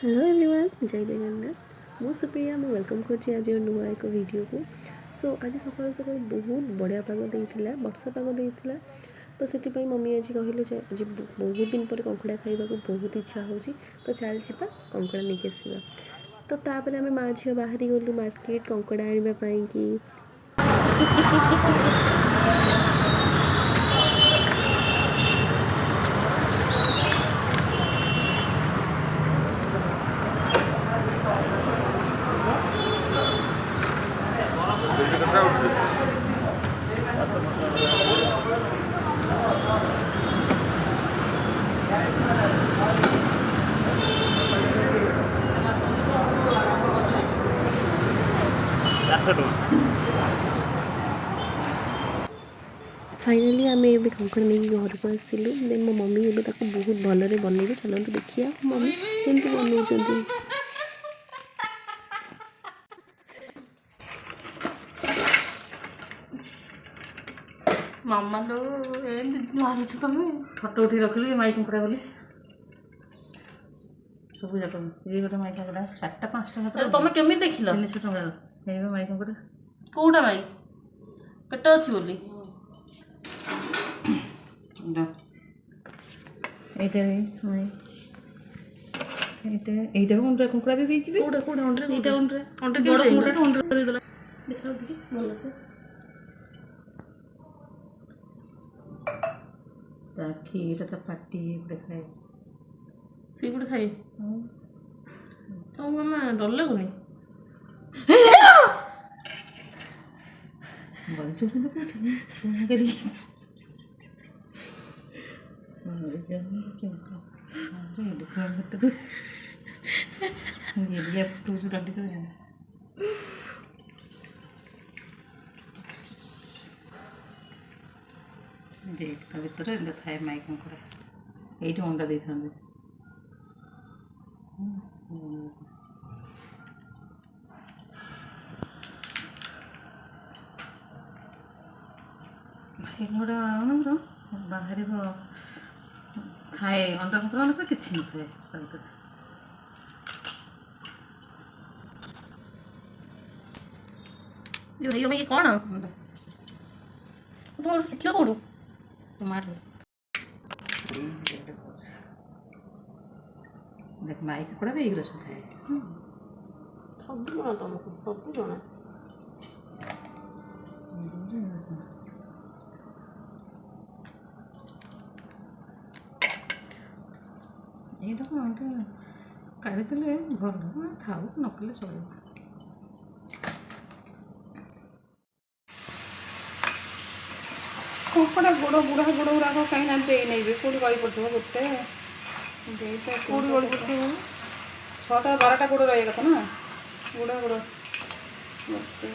Hello everyone जय जगन्नाथ मु सुप्रिया मु वेलकम कर आज नुआ एक वीडियो को सो आज सकाल सकाल बहुत बढ़िया पाग देता वर्षा पाग देता तो से मम्मी आज कहले आज बहुत दिन पर कंकड़ा खाइबा बहुत इच्छा हो तो चल जा कंकड़ा नहीं आसवा तो तापर आम माँ झील बाहरी गलु मार्केट कंकड़ा आने कि फाइनाली आम ए कंकड़ नहीं घर को आसिलु देन मो मम्मी ए बहुत भल बनइबे चलते देखिए मम्मी केमती बनाऊँ मामा लो मारुच तुम फटो उठी रखिलु माई कंकड़ा बोली सब जाक ये गोटे माई कंकड़ा 4टा 5टा तुम केमी देख 300 टଙ୍କା माई कंकड़ा कौटा माई पेट अच्छी बोली এইটা অন্ডা কুকুড়া দিয়ে দিয়েছি কোটা কোটা অন্ডা এইটা অন্ডা অন্ডা বড় মোটাটা অন্ডা করে দিলা দেখাও দেখি ভালোসে তাকি এটা তো পাটি পুরো খায় সেই পুরো খায় তো মামা ডর লাগুনি বলছো শুধু কোটি তোমাকে দি जमी अरे दुकान तो ये लिया टू जो रेडी कर देख ता भीतर एंदा थाए माई कंकड़ा एठी अंडा दे थांदे भाई मोड़ा हमरो बाहर खाए अंडा कंकड़ा ना किसी नहीं खाए ये भाई कौन तुम शिखल कौन तुम्हारे देख माई कंकड़ा भी एग्रो सब थाए सब जना तुमको सब जना এইটা কোনটা কাড়ি দিলে ভালো থাও নকলে চলে কপড়া গোড় বুড়া গোড় গুড়াক কাই না দেই নেইবে কোড়ি গଳି পড়ଥିବ ଗୋଟେ ଦେଇଟା କୋଡି ଗଳି ପড়ଥିବ 6ଟା 12ଟା ଗୋড় ରହିବା କଥା ନା ଗୋড় ଗୋড় ଗୋଟେ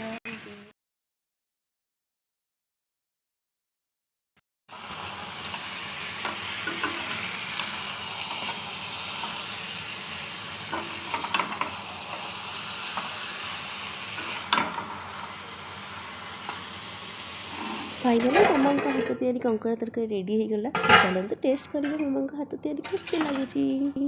फाइनली मम्मा हाथ तैयारी कंकड़ा तरकारी रेडी हो गला चलते टेस्ट करेंगे मम्मा हाथ तैयारी कैसे लगे।